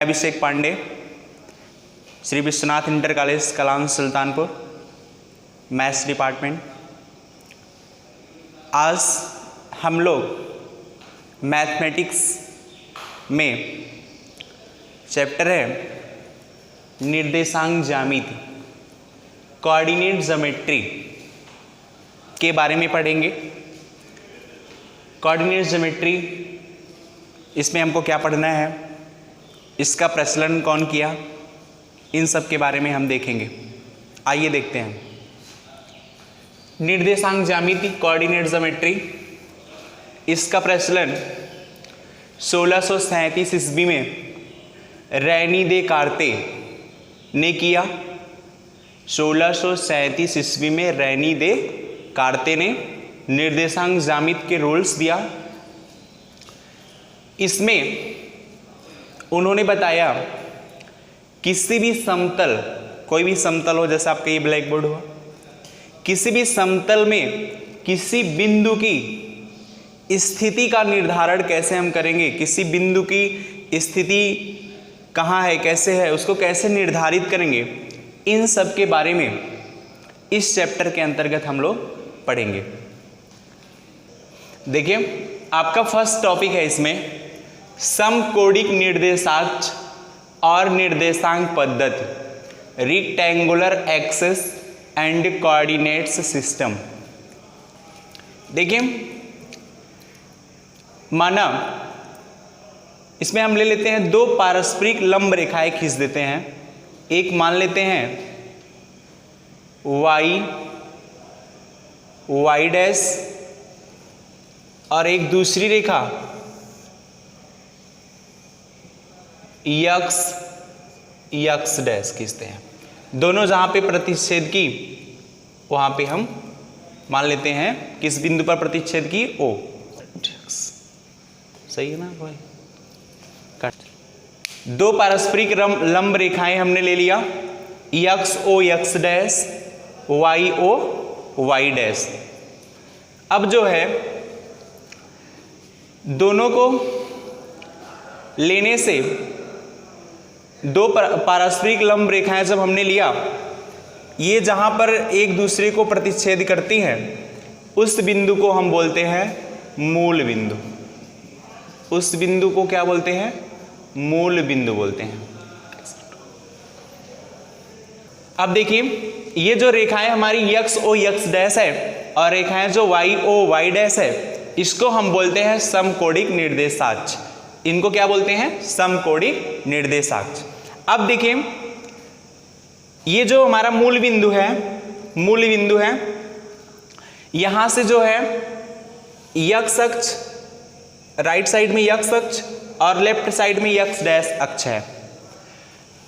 अभिषेक Pandey, Shri Vishwanath inter college कलाम Sultanpur, maths department. आज हम लोग मैथमेटिक्स में चैप्टर है निर्देशांक ज्यामिति, कोऑर्डिनेट ज्योमेट्री के बारे में पढ़ेंगे। कोऑर्डिनेट ज्योमेट्री, इसमें हमको क्या पढ़ना है, इसका प्रचलन कौन किया, इन सब के बारे में हम देखेंगे। आइए देखते हैं। निर्देशांक ज्यामिति, कोऑर्डिनेट ज्योमेट्री, इसका प्रचलन 1637 ईस्वी में रेनी दे कार्ते ने किया। 1637 ईस्वी में रेनी दे कार्ते ने निर्देशांक ज्यामिति के रूल्स दिया। इसमें उन्होंने बताया किसी भी समतल, कोई भी समतल हो, जैसे आपका ये ब्लैक बोर्ड हुआ, किसी भी समतल में किसी बिंदु की स्थिति का निर्धारण कैसे हम करेंगे, किसी बिंदु की स्थिति कहाँ है, कैसे है, उसको कैसे निर्धारित करेंगे, इन सब के बारे में इस चैप्टर के अंतर्गत हम लोग पढ़ेंगे। देखिए, आपका फर्स्ट टॉपिक है इसमें समकोणिक निर्देशांक और निर्देशांक पद्धति, rectangular axis and coordinates system. देखिए, माना इसमें हम ले लेते हैं दो पारस्परिक लंब रेखाएं खींच देते हैं। एक मान लेते हैं y डैश और एक दूसरी रेखा x डैश खींचते हैं। दोनों जहां पे प्रतिच्छेद की वहां पे हम मान लेते हैं किस बिंदु पर प्रतिच्छेद की, O। सही है ना भाई? दो पारस्परिक लंब रेखाएं हमने ले लिया, XO x dash, YO y dash. अब जो है दोनों को लेने से दो पारस्परिक लंब रेखाएं जब हमने लिया, ये जहां पर एक दूसरे को प्रतिच्छेद करती हैं उस बिंदु को हम बोलते हैं मूल बिंदु। उस बिंदु को क्या बोलते हैं? मूल बिंदु बोलते हैं। अब देखिए, ये जो रेखाएं हमारी XO x डैश है और रेखाएं जो YO y डैश है, इसको हम बोलते हैं समकोणिक निर्देशांक। इनको क्या बोलते हैं? समकोणिक निर्देशांक। अब देखिए, ये जो हमारा मूल बिंदु है, यहां से जो है x अक्ष, राइट साइड में x अक्ष और लेफ्ट साइड में x डैश अक्ष है।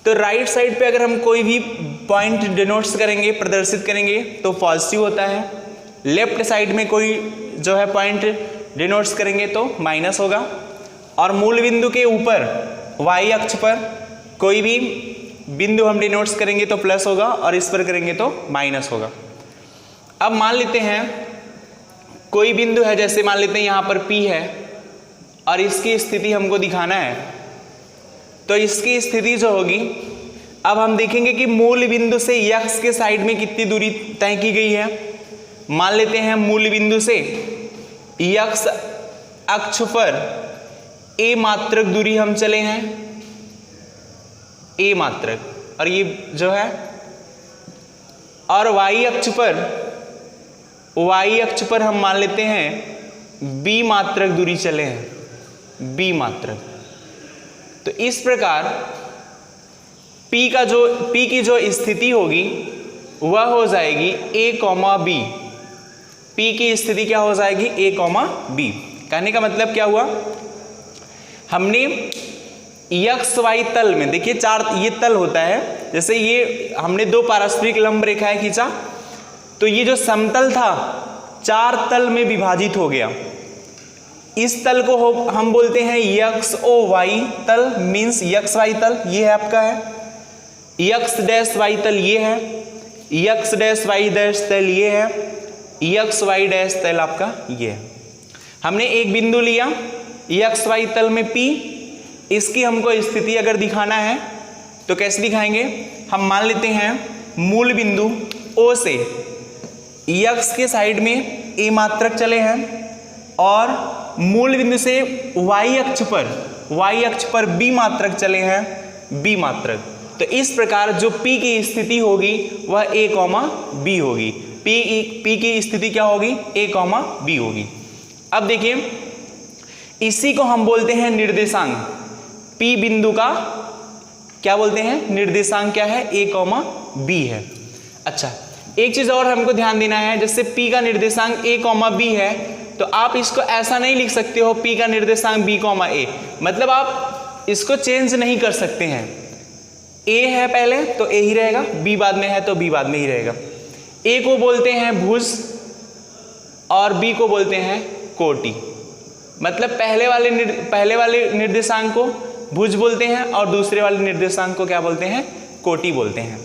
तो राइट साइड पे अगर हम कोई भी पॉइंट डिनोट्स करेंगे, प्रदर्शित करेंगे, तो पॉजिटिव होता है। लेफ्ट साइड में कोई जो है पॉइंट डिनोट्स करेंगे तो माइनस होगा। और मूल बिंदु के ऊपर y अक्ष पर कोई भी बिंदु हम डिनोट्स करेंगे तो प्लस होगा और इस पर करेंगे तो माइनस होगा। अब मान लेते हैं कोई बिंदु है, जैसे मान लेते हैं यहाँ पर P है और इसकी स्थिति हमको दिखाना है, तो इसकी स्थिति जो होगी, अब हम देखेंगे कि मूल बिंदु से x के साइड में कितनी दूरी तय की गई है। मान लेते हैं मूल बिंदु से x अक्ष पर a मात्रक दूरी हम चले हैं, a मात्रक, और ये जो है, और y अक्ष पर हम मान लेते हैं b मात्रक दूरी चले हैं, b मात्रक। तो इस प्रकार P की जो स्थिति होगी वह हो जाएगी a, b। P की स्थिति क्या हो जाएगी? a, b। कहने का मतलब क्या हुआ, हमने XY तल में, देखिए चार ये तल होता है, जैसे ये हमने दो पारस्परिक लंब रेखाएं खींचा तो ये जो समतल था 4 तल में विभाजित हो गया। इस तल को हम बोलते हैं XOY तल, मीन्स XY तल, ये है आपका है। X डैश Y तल ये है, X डैश Y डैश तल ये है, XY डैश तल आपका ये है। हमने एक बिंदु लिया XY तल में P, इसकी हमको स्थिति अगर दिखाना है तो कैसे दिखाएंगे, हम मान लेते हैं मूल बिंदु O से x के साइड में a मात्रक चले हैं और मूल बिंदु से y अक्ष पर b मात्रक चले हैं, b मात्रक। तो इस प्रकार जो P की स्थिति होगी वह a, b होगी। P की स्थिति क्या होगी, a, b होगी। अब देखिए इसी को हम बोलते हैं निर्देशांक। P बिंदु का क्या बोलते हैं, निर्देशांक क्या है, a, b है। अच्छा, एक चीज और हमको ध्यान देना है, जैसे P का निर्देशांक a, b है तो आप इसको ऐसा नहीं लिख सकते हो P का निर्देशांक b, a। मतलब आप इसको चेंज नहीं कर सकते हैं। a है पहले तो a ही रहेगा, b बाद में है तो b बाद में ही रहेगा। a को बोलते हैं भुज और b को बोलते हैं कोटि। मतलब पहले वाले निर्देशांक को भुज बोलते हैं और दूसरे वाले निर्देशांक को क्या बोलते हैं, कोटि बोलते हैं।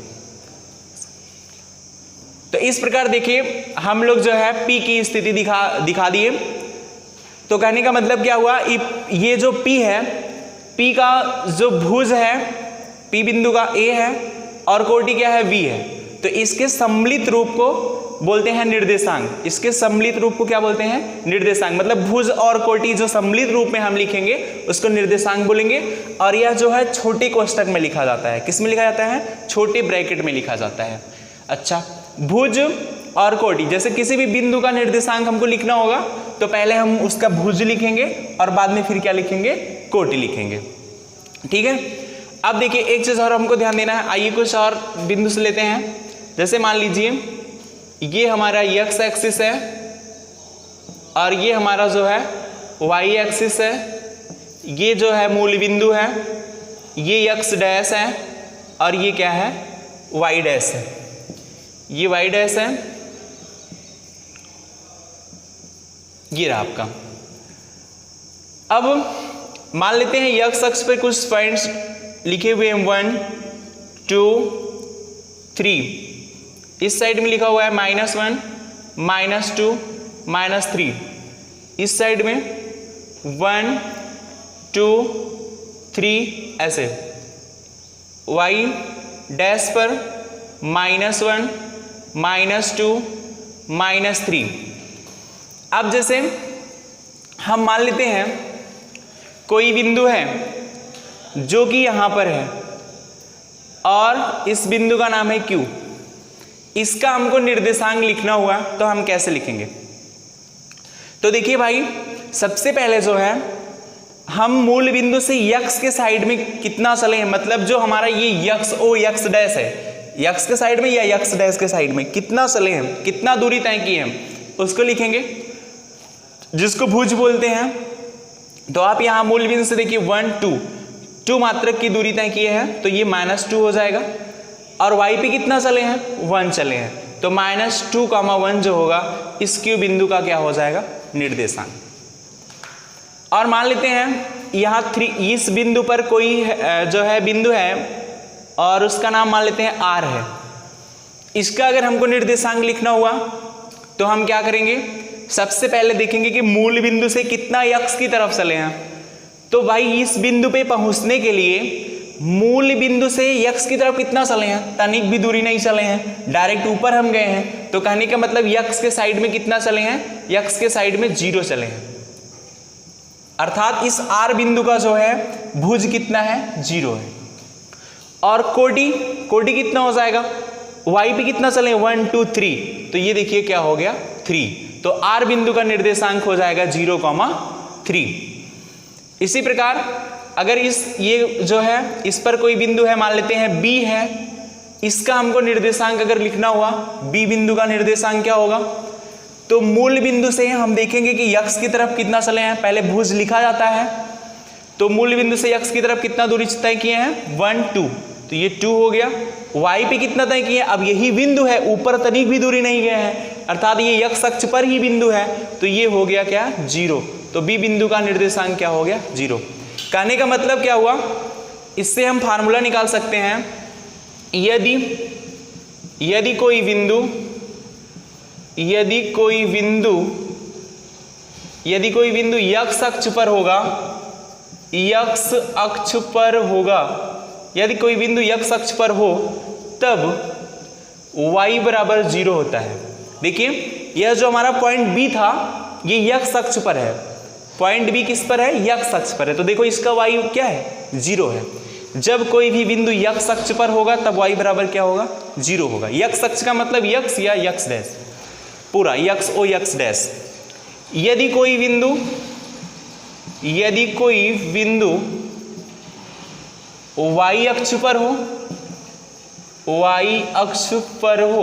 तो इस प्रकार देखिए हम लोग जो है P की स्थिति दिखा दिए। तो कहने का मतलब क्या हुआ, ये जो P है, P का जो भुज है, P बिंदु का A है और कोटि क्या है, V है। तो इसके सम्मिलित रूप को बोलते हैं निर्देशांक। इसके सम्मिलित रूप को क्या बोलते हैं, निर्देशांक। मतलब भुज और कोटि जो सम्मिलित रूप में हम लिखेंगे उसको निर्देशांक बोलेंगे। और यह जो है छोटे कोष्टक में लिखा जाता है। किस में लिखा जाता है, छोटे ब्रैकेट में लिखा जाता है। अच्छा, भुज और कोटि, जैसे किसी भी बिंदु का निर्देशांक हमको लिखना होगा तो पहले हम उसका भुज लिखेंगे और बाद में फिर क्या लिखेंगे, कोटि लिखेंगे। ठीक है। अब देखिए एक चीज और हमको ध्यान देना है। आइए कुछ और बिंदु से लेते हैं। जैसे मान लीजिए ये हमारा x एक्सिस है और ये हमारा जो है y एक्सिस है। ये जो है मूल बिंदु है, ये x डैश है और ये क्या है, y डैश है। ये y डैश है, ये रहा आपका। अब मान लेते हैं x अक्ष पर कुछ पॉइंट्स लिखे हुए हैं 1 2 3। इस साइड में लिखा हुआ है -1 -2 -3। इस साइड में 1 2 3 ऐसे। y डैश पर -1 -2 -3। अब जैसे हम मान लेते हैं कोई बिंदु है जो कि यहां पर है और इस बिंदु का नाम है Q। इसका हमको निर्देशांक लिखना हुआ तो हम कैसे लिखेंगे। तो देखिए भाई, सबसे पहले जो है हम मूल बिंदु से x के साइड में कितना चले हैं, मतलब जो हमारा ये x o x डैश है, x के साइड में या x डैश के साइड में कितना चले हैं, कितना दूरी तय की है, उसको लिखेंगे, जिसको भुज बोलते हैं। तो आप यहाँ मूल बिंदु से देखिए 1 2 मात्रक की दूरी तय किए हैं तो ये -2 हो जाएगा। और y पे कितना चले हैं, 1 चले हैं। तो -2, 1 जो होगा इस Q बिंदु का क्या हो जाएगा, निर्देशांक। और मान लेते हैं यहाँ 3, इस बिंदु पर कोई जो है बिंदु है और उसका नाम मान लेते हैं R है। इसका अगर हमको निर्देशांक लिखना हुआ तो हम क्या करेंगे, सबसे पहले देखेंगे कि मूल बिंदु से कितना x की तरफ चले हैं। तो भाई इस बिंदु पे पहुंचने के लिए मूल बिंदु से x की तरफ कितना चले हैं, तनिक भी दूरी नहीं चले हैं, डायरेक्ट ऊपर हम गए हैं। तो कहने का मतलब x के साइड में कितना चले हैं, x के साइड में 0 चले हैं। अर्थात इस R बिंदु का जो है भुज कितना है, 0 है। और कोटि कितना हो जाएगा, y पे कितना चले, 1 2 3। तो ये देखिए क्या हो गया, 3। तो R बिंदु का निर्देशांक हो जाएगा 0, 3। इसी प्रकार अगर ये जो है इस पर कोई बिंदु है, मान लेते हैं B है, इसका हमको निर्देशांक अगर लिखना हुआ, B बिंदु का निर्देशांक क्या होगा, तो मूल बिंदु से हम देखेंगे कि x की तरफ कितना चले हैं, पहले भुज लिखा जाता है। तो मूल बिंदु से x की तरफ कितना दूरी तय किए हैं, 1 2। तो ये 2 हो गया। y पे कितना तय किए, अब यही बिंदु है, ऊपर तनिक भी दूरी नहीं गए हैं, अर्थात ये x अक्ष पर ही बिंदु है। तो ये हो गया क्या, 0। तो B बिंदु का निर्देशांक क्या हो गया, 0। कहने का मतलब क्या हुआ, इससे हम फार्मूला निकाल सकते हैं। यदि कोई बिंदु x अक्ष पर होगा, यक्स अक्ष पर होगा, यदि कोई बिंदु यक्स अक्ष पर हो तब y बराबर 0 होता है। देखिए यह जो हमारा पॉइंट B था ये यक्स अक्ष पर है, पॉइंट B किस पर है, यक्स अक्ष पर है, तो देखो इसका y क्या है, 0 है। जब कोई भी बिंदु यक्स अक्ष पर होगा तब y बराबर क्या होगा, 0 होगा। यक्स अक्ष का मतलब यक्स या यक्स डैश, पूरा यक्स ओ यक्स डैश। यदि कोई बिंदु y अक्ष पर हो, y अक्ष पर हो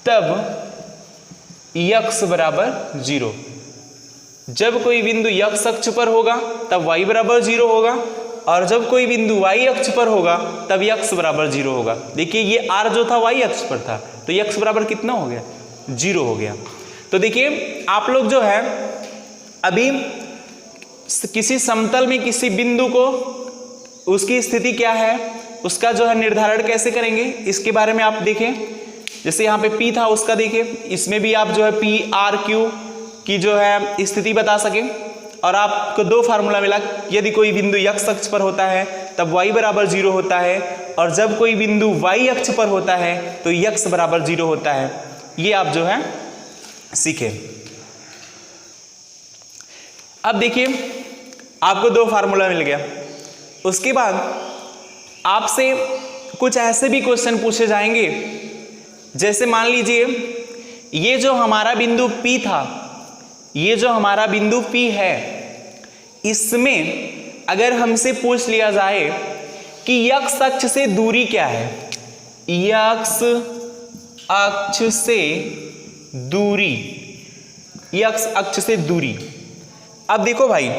तब यक्स बराबर 0। जब कोई बिंदु यक्स अक्ष पर होगा तब y बराबर 0 होगा, और जब कोई बिंदु y अक्ष पर होगा तब यक्स बराबर 0 होगा। देखिए ये r जो था y अक्ष पर था तो यक्स बराबर कितना हो गया, 0 हो गया। तो देखिए आप लोग जो है अभी किसी समतल में किसी बिंदु को उसकी स्थिति क्या है उसका जो है निर्धारण कैसे करेंगे इसके बारे में आप देखें। जैसे यहाँ पे P था उसका देखिए, इसमें भी आप जो है P R Q की जो है स्थिति बता सके। और आपको दो फार्मूला मिला, यदि कोई बिंदु x अक्ष पर होता है तब y बराबर 0 होता है, और जब कोई बिंदु y अक्ष पर होता है तो x बराबर 0 होता है। ये आप जो है सीखे। अब देखिए आपको दो फार्मूला मिल गया। उसके बाद आपसे कुछ ऐसे भी क्वेश्चन पूछे जाएंगे, जैसे मान लीजिए ये जो हमारा बिंदु P था, ये जो हमारा बिंदु P है, इसमें अगर हमसे पूछ लिया जाए कि x अक्ष से दूरी क्या है, x अक्ष से दूरी, x अक्ष से दूरी। अब देखो भाई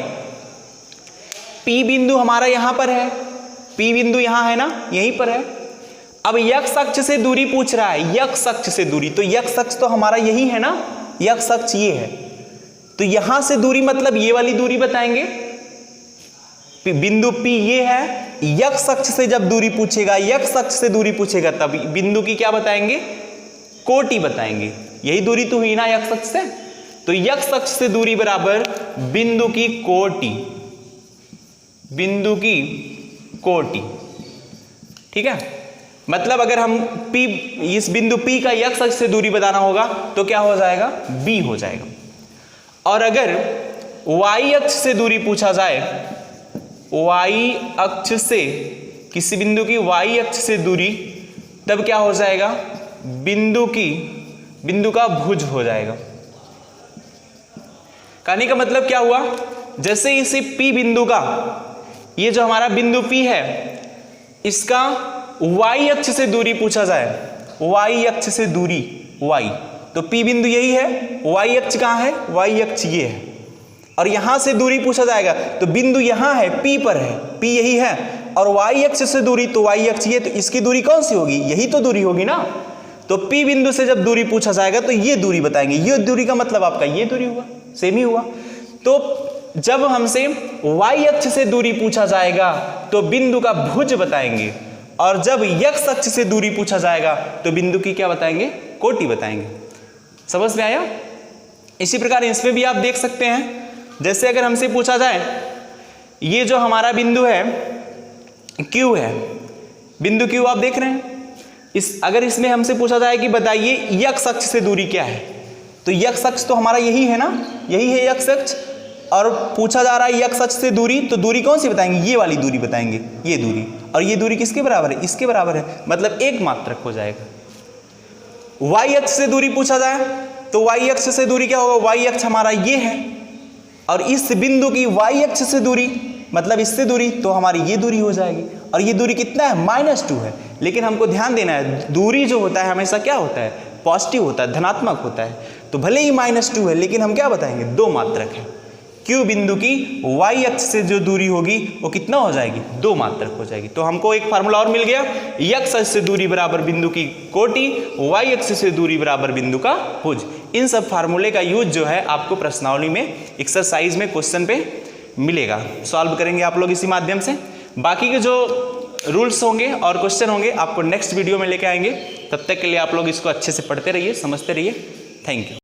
P बिंदु हमारा यहां पर है, P बिंदु यहां है ना, यहीं पर है। अब x अक्ष से दूरी पूछ रहा है, x अक्ष से दूरी, तो x अक्ष तो हमारा यही है ना, x अक्ष ये है, तो यहां से दूरी मतलब ये वाली दूरी बताएंगे। बिंदु P ये है, x अक्ष से जब दूरी पूछेगा, x अक्ष से दूरी पूछेगा तब बिंदु की क्या बताएंगे, कोटि बताएंगे। यही दूरी तो हुई ना x अक्ष से, तो x अक्ष से दूरी बराबर बिंदु की कोटि, बिंदु की कोटि। ठीक है, मतलब अगर हम P, इस बिंदु P का x अक्ष से दूरी बताना होगा तो क्या हो जाएगा, b हो जाएगा। और अगर y अक्ष से दूरी पूछा जाए, y अक्ष से, किसी बिंदु की y अक्ष से दूरी, तब क्या हो जाएगा, बिंदु का भुज हो जाएगा। कहने का मतलब क्या हुआ, जैसे इसी P बिंदु का, ये जो हमारा बिंदु P है, इसका y अक्ष से दूरी पूछा जाए, y अक्ष से दूरी y, तो P बिंदु यही है, y अक्ष कहाँ है, y अक्ष ये है। और यहां से दूरी पूछा जाएगा तो बिंदु यहां है, P पर है, P यही है, और y अक्ष से दूरी, तो y अक्ष ये, तो इसकी दूरी कौन सी होगी, यही तो दूरी होगी ना। तो P बिंदु से जब दूरी पूछा जाएगा तो ये दूरी बताएंगे, ये दूरी का मतलब आपका ये दूरी हुआ, सेम ही हुआ। तो जब हमसे y अक्ष से दूरी पूछा जाएगा तो बिंदु का भुज बताएंगे, और जब x अक्ष से दूरी पूछा जाएगा तो बिंदु की क्या बताएंगे, कोटि बताएंगे। समझ में आया। इसी प्रकार इसमें भी आप देख सकते हैं, जैसे अगर हमसे पूछा जाए ये जो हमारा बिंदु है Q है, बिंदु Q आप देख रहे हैं, अगर इसमें हमसे पूछा जाए कि बताइए x अक्ष से दूरी क्या है, तो x अक्ष तो हमारा यही है ना, यही है x अक्ष, और पूछा जा रहा है x अक्ष से दूरी, तो दूरी कौन सी बताएंगे, ये वाली दूरी बताएंगे, ये दूरी। और ये दूरी किसके बराबर है, इसके बराबर है, मतलब एक मात्रक हो जाएगा। y अक्ष से दूरी पूछा जाए तो y अक्ष से दूरी क्या होगा, y अक्ष हमारा ये है, और इस बिंदु की y अक्ष से दूरी मतलब इससे दूरी, तो हमारी ये दूरी हो जाएगी। और ये दूरी कितना है, -2 है। लेकिन हमको ध्यान देना है, दूरी जो होता है हमेशा क्या होता है, पॉजिटिव होता है, धनात्मक होता है। तो भले ही -2 है लेकिन हम क्या बताएंगे, दो मात्रक है। Q बिंदु की y अक्ष से जो दूरी होगी वो कितना हो जाएगी, दो मात्रक हो जाएगी। तो हमको एक फार्मूला और मिल गया, x अक्ष से दूरी बराबर बिंदु की कोटि, y अक्ष से दूरी बराबर बिंदु का भुज। इन सब फार्मूले का यूज जो है आपको प्रश्नावली में, एक्सरसाइज में, क्वेश्चन पे मिलेगा, सॉल्व करेंगे आप लोग इसी माध्यम से। बाकी के जो रूल्स होंगे और क्वेश्चन होंगे आपको नेक्स्ट वीडियो में लेके आएंगे। तब तक के लिए आप लोग इसको अच्छे से पढ़ते रहिए, समझते रहिए। Thank you.